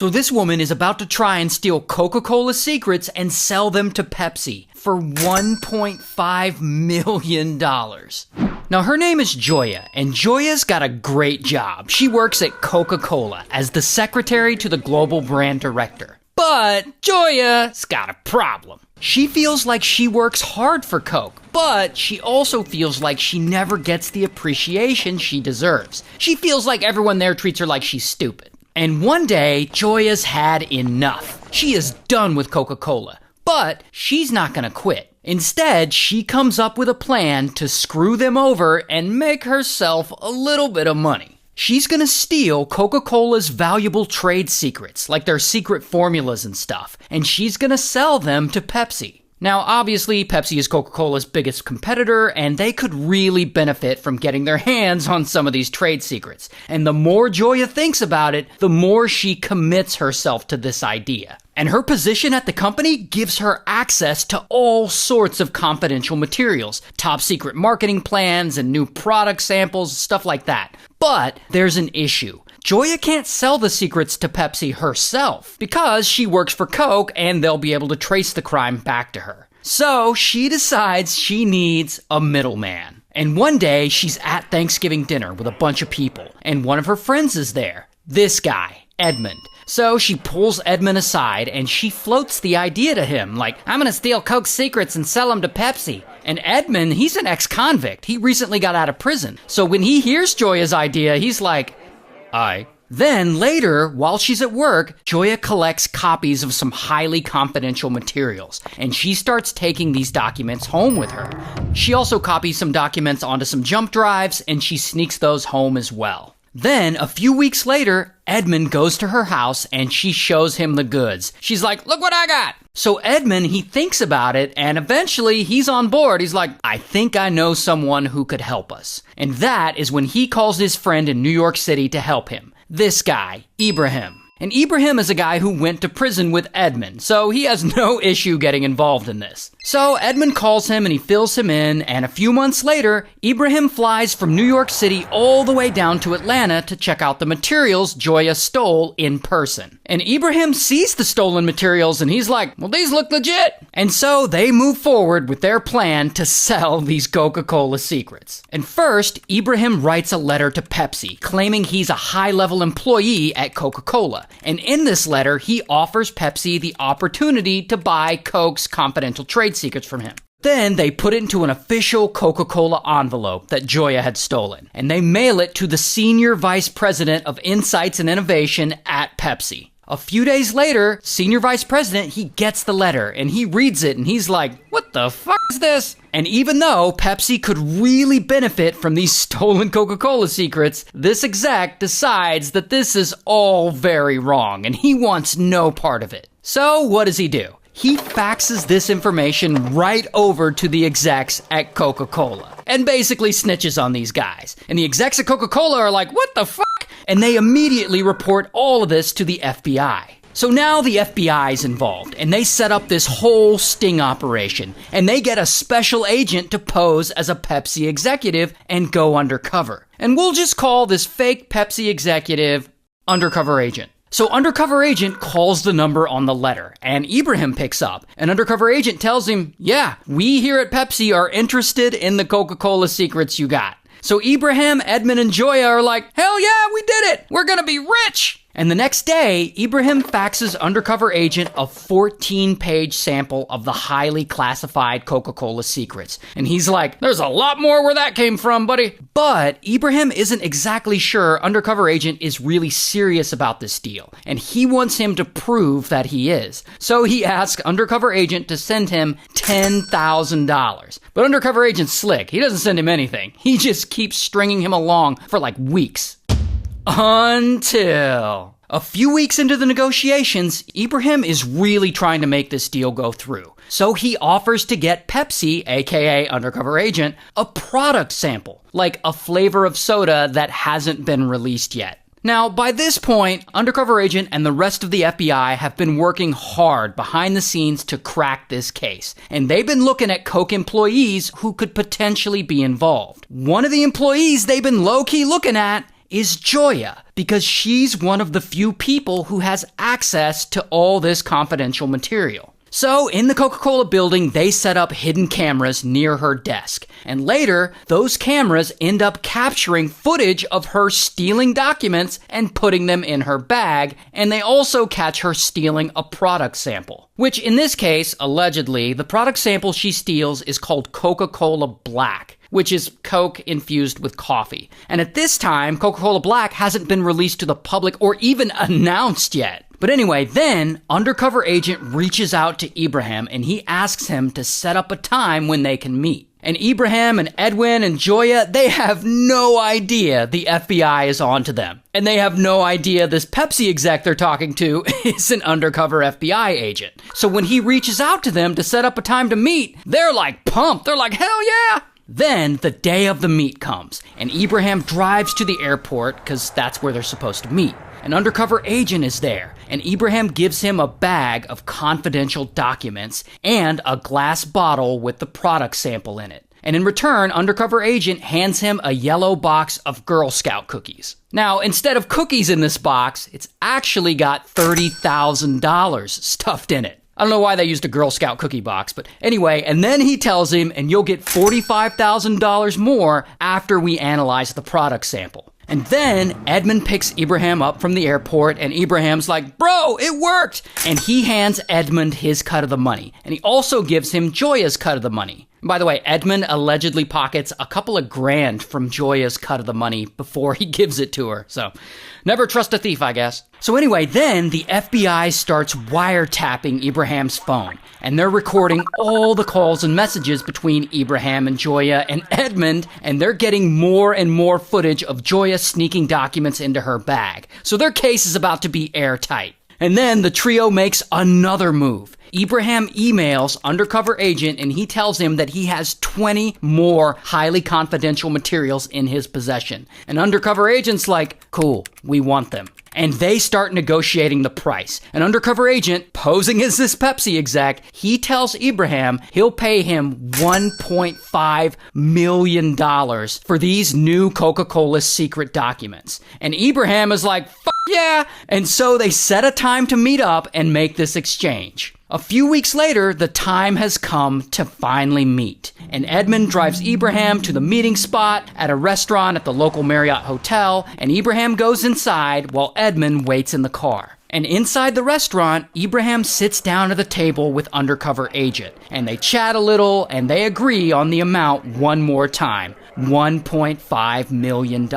So this woman is about to try and steal Coca-Cola secrets and sell them to Pepsi for $1.5 million. Now, her name is Joya, and Joya's got a great job. She works at Coca-Cola as the secretary to the global brand director. But Joya's got a problem. She feels like she works hard for Coke, but she also feels like she never gets the appreciation she deserves. She feels like everyone there treats her like she's stupid. And one day, Joya's had enough. She is done with Coca-Cola, but she's not gonna quit. Instead, she comes up with a plan to screw them over and make herself a little bit of money. She's gonna steal Coca-Cola's valuable trade secrets, like their secret formulas and stuff, and she's gonna sell them to Pepsi. Now, obviously, Pepsi is Coca-Cola's biggest competitor, and they could really benefit from getting their hands on some of these trade secrets. And the more Joya thinks about it, the more she commits herself to this idea. And her position at the company gives her access to all sorts of confidential materials, top secret marketing plans and new product samples, stuff like that. But there's an issue. Joya can't sell the secrets to Pepsi herself because she works for Coke and they'll be able to trace the crime back to her. So she decides she needs a middleman. And one day she's at Thanksgiving dinner with a bunch of people and one of her friends is there. This guy, Edmund. So she pulls Edmund aside and she floats the idea to him, like, I'm gonna steal Coke's secrets and sell them to Pepsi. And Edmund, he's an ex-convict. He recently got out of prison. So when he hears Joya's idea, he's like, aye. Then later, while she's at work, Joya collects copies of some highly confidential materials, and she starts taking these documents home with her. She also copies some documents onto some jump drives, and she sneaks those home as well. Then, a few weeks later, Edmund goes to her house and she shows him the goods. She's like, look what I got! So Edmund, he thinks about it and eventually he's on board. He's like, I think I know someone who could help us. And that is when he calls his friend in New York City to help him. This guy, Ibrahim. And Ibrahim is a guy who went to prison with Edmund, so he has no issue getting involved in this. So Edmund calls him and he fills him in, and a few months later, Ibrahim flies from New York City all the way down to Atlanta to check out the materials Joya stole in person. And Ibrahim sees the stolen materials and he's like, well, these look legit. And so they move forward with their plan to sell these Coca-Cola secrets. And first, Ibrahim writes a letter to Pepsi, claiming he's a high-level employee at Coca-Cola. And in this letter, he offers Pepsi the opportunity to buy Coke's confidential trade secrets from him. Then they put it into an official Coca-Cola envelope that Joya had stolen, and they mail it to the Senior Vice President of Insights and Innovation at Pepsi. A few days later, Senior Vice President, he gets the letter, and he reads it, and he's like, what the fuck is this? And even though Pepsi could really benefit from these stolen Coca-Cola secrets, this exec decides that this is all very wrong, and he wants no part of it. So what does he do? He faxes this information right over to the execs at Coca-Cola and basically snitches on these guys. And the execs at Coca-Cola are like, what the fuck? And they immediately report all of this to the FBI. So now the FBI is involved and they set up this whole sting operation and they get a special agent to pose as a Pepsi executive and go undercover. And we'll just call this fake Pepsi executive Undercover Agent. So Undercover Agent calls the number on the letter, and Ibrahim picks up. And Undercover Agent tells him, yeah, we here at Pepsi are interested in the Coca-Cola secrets you got. So Ibrahim, Edmund, and Joya are like, hell yeah, we did it! We're gonna be rich! And the next day, Ibrahim faxes Undercover Agent a 14-page sample of the highly classified Coca-Cola secrets. And he's like, there's a lot more where that came from, buddy. But Ibrahim isn't exactly sure Undercover Agent is really serious about this deal. And he wants him to prove that he is. So he asks Undercover Agent to send him $10,000. But Undercover Agent's slick. He doesn't send him anything. He just keeps stringing him along for like weeks. Until a few weeks into the negotiations, Ibrahim is really trying to make this deal go through. So he offers to get Pepsi, aka Undercover Agent, a product sample, like a flavor of soda that hasn't been released yet. Now, by this point, Undercover Agent and the rest of the FBI have been working hard behind the scenes to crack this case, and they've been looking at Coke employees who could potentially be involved. One of the employees they've been low-key looking at is Joya, because she's one of the few people who has access to all this confidential material. So, in the Coca-Cola building, they set up hidden cameras near her desk. And later, those cameras end up capturing footage of her stealing documents and putting them in her bag. And they also catch her stealing a product sample. Which, in this case, allegedly, the product sample she steals is called Coca-Cola Black, which is Coke infused with coffee. And at this time, Coca-Cola Black hasn't been released to the public or even announced yet. But anyway, then undercover agent reaches out to Ibrahim and he asks him to set up a time when they can meet. And Ibrahim and Edwin and Joya, they have no idea the FBI is onto them. And they have no idea this Pepsi exec they're talking to is an undercover FBI agent. So when he reaches out to them to set up a time to meet, they're like pumped. They're like, hell yeah! Then the day of the meet comes, and Ibrahim drives to the airport because that's where they're supposed to meet. An undercover agent is there, and Ibrahim gives him a bag of confidential documents and a glass bottle with the product sample in it. And in return, undercover agent hands him a yellow box of Girl Scout cookies. Now, instead of cookies in this box, it's actually got $30,000 stuffed in it. I don't know why they used a Girl Scout cookie box, but anyway, and then he tells him, and you'll get $45,000 more after we analyze the product sample. And then Edmund picks Ibrahim up from the airport, and Ibrahim's like, bro, it worked! And he hands Edmund his cut of the money, and he also gives him Joya's cut of the money. By the way, Edmund allegedly pockets a couple of grand from Joya's cut of the money before he gives it to her. So, never trust a thief, I guess. So anyway, then the FBI starts wiretapping Ibrahim's phone, and they're recording all the calls and messages between Ibrahim and Joya and Edmund, and they're getting more and more footage of Joya sneaking documents into her bag. So their case is about to be airtight. And then the trio makes another move. Ibrahim emails undercover agent and he tells him that he has 20 more highly confidential materials in his possession. And undercover agent's like, cool, we want them. And they start negotiating the price. An undercover agent, posing as this Pepsi exec, he tells Ibrahim he'll pay him $1.5 million for these new Coca-Cola secret documents. And Ibrahim is like, fuck yeah! And so they set a time to meet up and make this exchange. A few weeks later, the time has come to finally meet. And Edmund drives Ibrahim to the meeting spot at a restaurant at the local Marriott Hotel, and Ibrahim goes inside while Edmund waits in the car. And inside the restaurant, Ibrahim sits down at the table with undercover agent, and they chat a little, and they agree on the amount one more time. $1.5 million.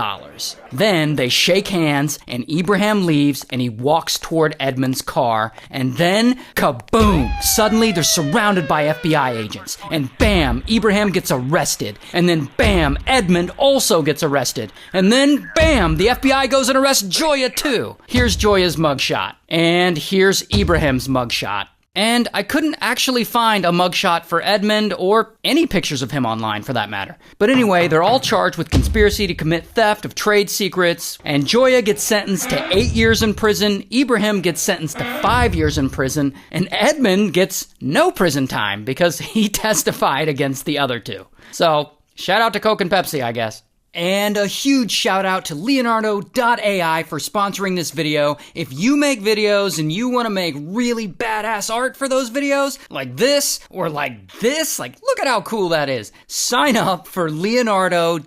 Then they shake hands and Ibrahim leaves and he walks toward Edmund's car, and then kaboom! Suddenly they're surrounded by FBI agents, and bam! Ibrahim gets arrested, and then bam! Edmund also gets arrested, and then bam! The FBI goes and arrests Joya too. Here's Joya's mugshot, and here's Ibrahim's mugshot. And I couldn't actually find a mugshot for Edmund or any pictures of him online for that matter. But anyway, they're all charged with conspiracy to commit theft of trade secrets, and Joya gets sentenced to 8 years in prison, Ibrahim gets sentenced to 5 years in prison, and Edmund gets no prison time because he testified against the other two. So, shout out to Coke and Pepsi, I guess. And a huge shout out to Leonardo.ai for sponsoring this video. If you make videos and you want to make really badass art for those videos, like this, or like this, like look at how cool that is. Sign up for Leonardo.ai.